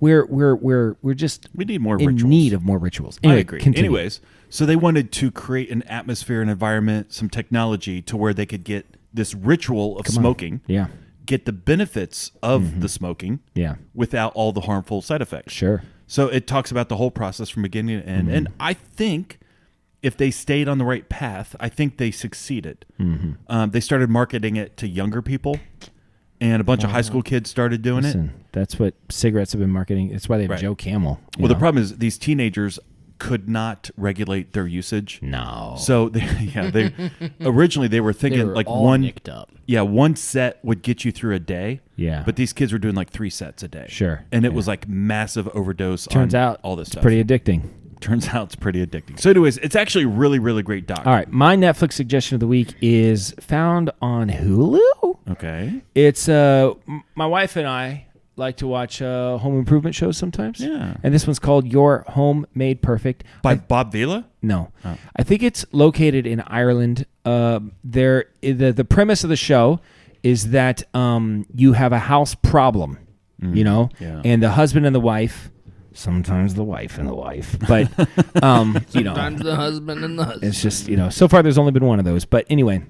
we're just We need more in rituals. need of more rituals. I Anyway, agree. continue. Anyways, so they wanted to create an atmosphere, an environment, some technology to where they could get this ritual of smoking, Yeah. get the benefits of the smoking, Yeah. without all the harmful side effects. Sure. So it talks about the whole process from beginning to end, and I think if they stayed on the right path, I think they succeeded. They started marketing it to younger people, and a bunch of high school kids started doing it. Listen, that's what cigarettes have been marketing. That's why they have Right. Joe Camel. Well, the problem is these teenagers could not regulate their usage. No. So they originally they were thinking They were like all one nicked up. one set would get you through a day. Yeah. But these kids were doing like 3 sets a day. Sure. And it was like massive overdose. Turns on out all this it's stuff. pretty addicting. Turns out it's pretty addicting. So, anyways, it's actually a really, really great doc. All right, my Netflix suggestion of the week is found on Hulu. Okay. It's my wife and I like to watch home improvement shows sometimes. Yeah. And this one's called Your Home Made Perfect. By Bob Vila? No. I think it's located in Ireland. The premise of the show is that you have a house problem, you know, Yeah. and the husband and the wife, sometimes the wife and the wife, but you know, Sometimes the husband and the husband. it's just, you know, so far there's only been one of those. But anyway,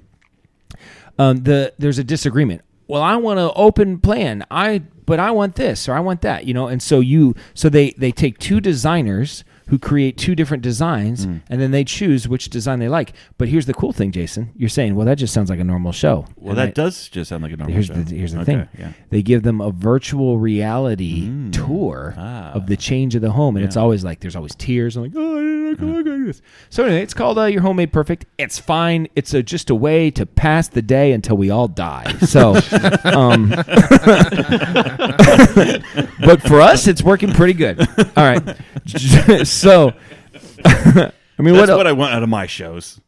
there's a disagreement. Well, I want an open plan. But I want this or I want that, you know. And so they take two designers who create two different designs, and then they choose which design they like. But here's the cool thing, Jason. You're saying, well, that just sounds like a normal show. Well, And that does just sound like a normal Here's show. the Okay, thing. Yeah. They give them a virtual reality tour of the change of the home, and it's always like there's always tears. I'm like, oh, I don't know, this. So anyway, it's called Your Home Made Perfect. It's fine. It's just a way to pass the day until we all die. So, but for us, it's working pretty good. All right. So, I mean, That's what what I want out of my shows.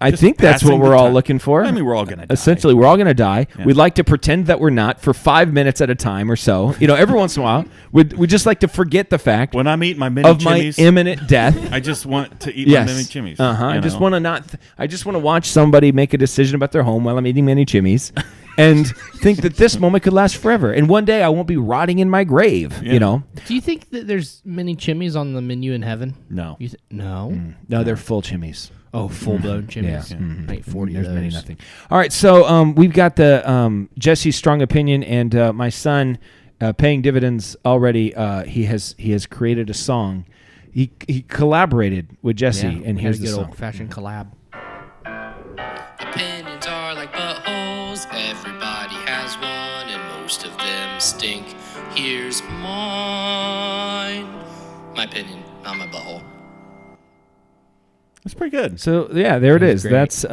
I Just think that's what passing we're the all time. looking for. I mean, we're all going to die. Essentially, we're all going to die. We'd like to pretend that we're not for 5 minutes at a time or so. You know, every once in a while, we just like to forget the fact When I'm eating my mini of my chimneys, imminent death. I just want to eat Yes. my mini chimneys. I you just know? want to not. I just want to watch somebody make a decision about their home while I'm eating mini chimneys, and think that this moment could last forever. And one day I won't be rotting in my grave. Yeah. You know. Do you think that there's many chimneys on the menu in heaven? No. No. No, they're full chimneys. Oh, full blown chimneys. Yeah. I ate 40 There's of many those. nothing. All right, so we've got the Jesse's strong opinion, and my son paying dividends already. He has created a song. He collaborated with Jesse, Yeah, and we here's had a the good song. old fashioned collab. Opinions are like buttholes, everybody has one, and most of them stink. Here's mine. My opinion, not my butthole. That's pretty good. So yeah, there it is. great. That's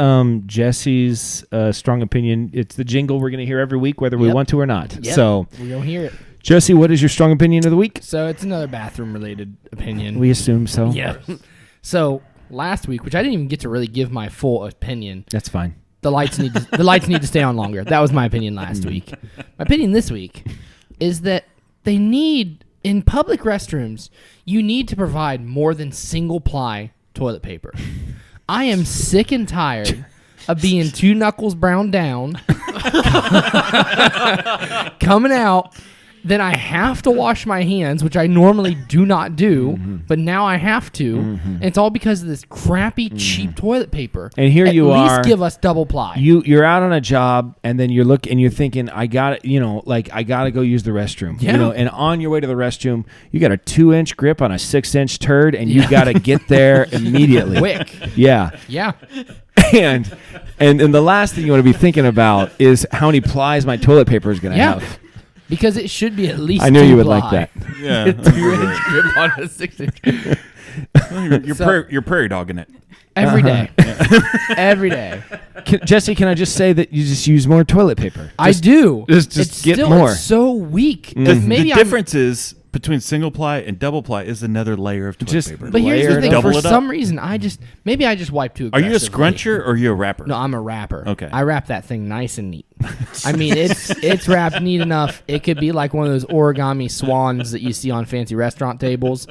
Jesse's strong opinion. It's the jingle we're going to hear every week, whether we Yep. want to or not. Yep. So We don't hear it. Jesse, what is your strong opinion of the week? So it's another bathroom related opinion. We assume so. Yeah. So last week, which I didn't even get to really give my full opinion, That's fine. the lights need to stay on longer. That was my opinion last week. My opinion this week is that they need in public restrooms, you need to provide more than single ply toilet paper. I am sick and tired of being two knuckles brown down coming out. Then I have to wash my hands, which I normally do not do, but now I have to. And it's all because of this crappy, cheap toilet paper. And here you At are. least give us double ply. You're out on a job, and then you're thinking, I got to, I got to go use the restroom. Yeah. You know, and on your way to the restroom, you got a 2-inch grip on a 6-inch turd, and you got to get there immediately. Quick. Yeah. Yeah. And the last thing you want to be thinking about is how many plies my toilet paper is going to Yeah. have. Because it should be at least I knew you would ply. like that. Yeah. 2-inch grip on a 6-inch. You're prairie dogging it. Every day. Every day. Jesse, can I just say that you just use more toilet paper? I do. just It's get still, more. It's so weak. The Maybe I'm- difference is between single ply and double ply is another layer of toilet Just- paper. But here's Layer the it thing. up. For Double it up. some reason, maybe I just wipe too Are you a aggressively. scruncher or are you a rapper? No, I'm a wrapper. Okay. I wrap that thing nice and neat. I mean, it's wrapped neat enough. It could be like one of those origami swans that you see on fancy restaurant tables.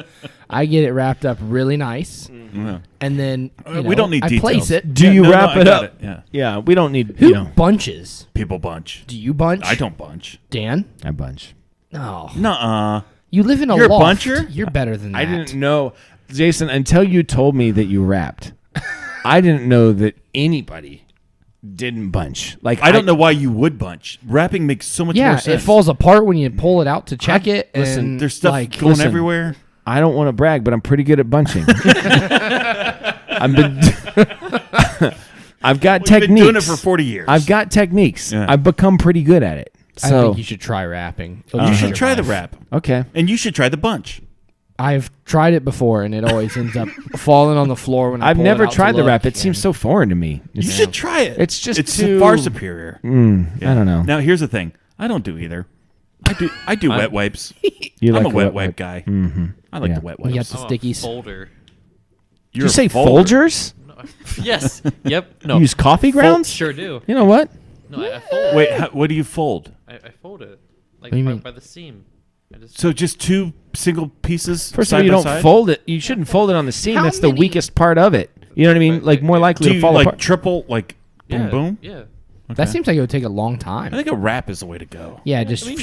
I get it wrapped up really nice, Yeah. and then We don't need I details. place it. Do you no, wrap I it got up? Yeah. Yeah, we don't need, Who bunches? People bunch. Do you bunch? I don't bunch. Dan? I bunch. Oh, Nuh-uh. You live in a You're a loft. buncher? You're better than that. I didn't know, Jason, until you told me that you rapped. I didn't know that anybody didn't bunch. Like I don't know why you would bunch. Rapping makes so much more Yeah, sense. it falls apart when you pull it out to check it. listen, and There's stuff like, going listen. everywhere. I don't want to brag, but I'm pretty good at bunching. I've got You've been techniques. doing it for 40 years. I've got techniques. Yeah. I've become pretty good at it. I So think you should try rapping. You should try the rap. okay. And you should try the bunch. I've tried it before, and it always ends up falling on the floor when I I've pull never it out to tried the look, rap. It seems so foreign to me. You should try it. It's just it's too- far superior. I don't know. Now here's the thing. I don't do either. I do wet wipes. You I'm like a wet wipe guy. Mm-hmm. I like Yeah. the wet You got wipes. the I'm a stickies. folder. Did you say folder. Folgers? Yes. Yep. No. You use coffee grounds? Sure do. You know what? No, I fold. Wait, what do you fold? I fold it like do you mean? by the seam. I just So just two single pieces First of side all, you by don't side? fold it. You shouldn't fold it on the seam. How That's the many- weakest part of it. You know what I mean? Like more likely Do to you fall like apart. triple, like boom, yeah, boom? Yeah. That seems like it would take a long time. I think a wrap is the way to go. Yeah, just I mean,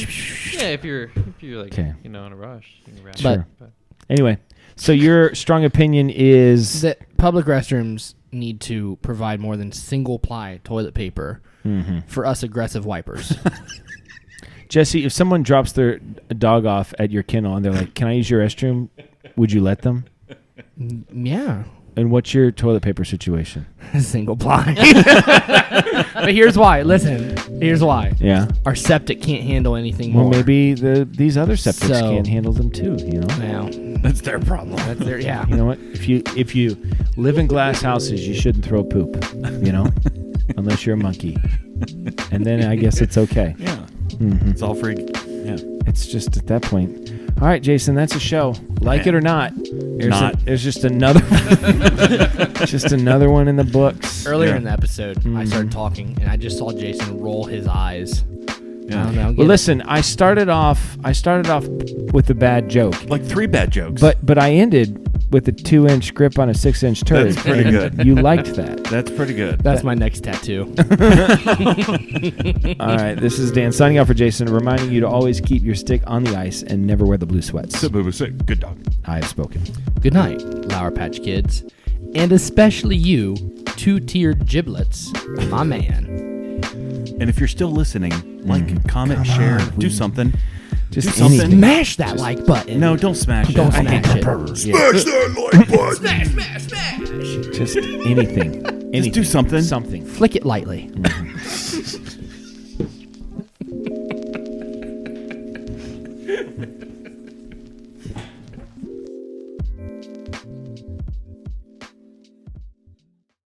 yeah, if you're like Okay. in a rush, you can wrap But- it. But Anyway, so your strong opinion is that public restrooms need to provide more than single ply toilet paper for us aggressive wipers. Jesse, if someone drops their dog off at your kennel and they're like, "Can I use your restroom?" Would you let them? Yeah. And what's your toilet paper situation? Single ply. But here's why. Listen, here's why. Yeah. Our septic can't handle anything Well, more. maybe these other septics So- can't handle them too. You know. Now, That's their problem. that's there. Yeah. You know what? If you live in glass houses, you shouldn't throw poop. You know, unless you're a monkey, and then I guess it's okay. Yeah. Mm-hmm. It's all free. Yeah. It's just at that point. All right, Jason, that's a show. Like it or not, there's just another, just another one in the books. Earlier Yeah. in the episode, I started talking, and I just saw Jason roll his eyes. Yeah. I don't know. Well, listen, I started off with a bad joke, Like 3 bad jokes. but I ended with a 2-inch grip on a 6-inch turd. That's pretty and good. You liked that. That's pretty good. That's my next tattoo. All right, this is Dan signing out for Jason, reminding you to always keep your stick on the ice and never wear the blue sweats. Good dog. I have spoken. Good night, Lauer Patch Kids. And especially you, two-tiered giblets, my man. And if you're still listening, like, comment, share, do something. Just Do something. anything. Smash that like button. No, don't smash Don't it. I hate smash it. Smash that like button. Just anything. Just do something. Something. Flick it lightly.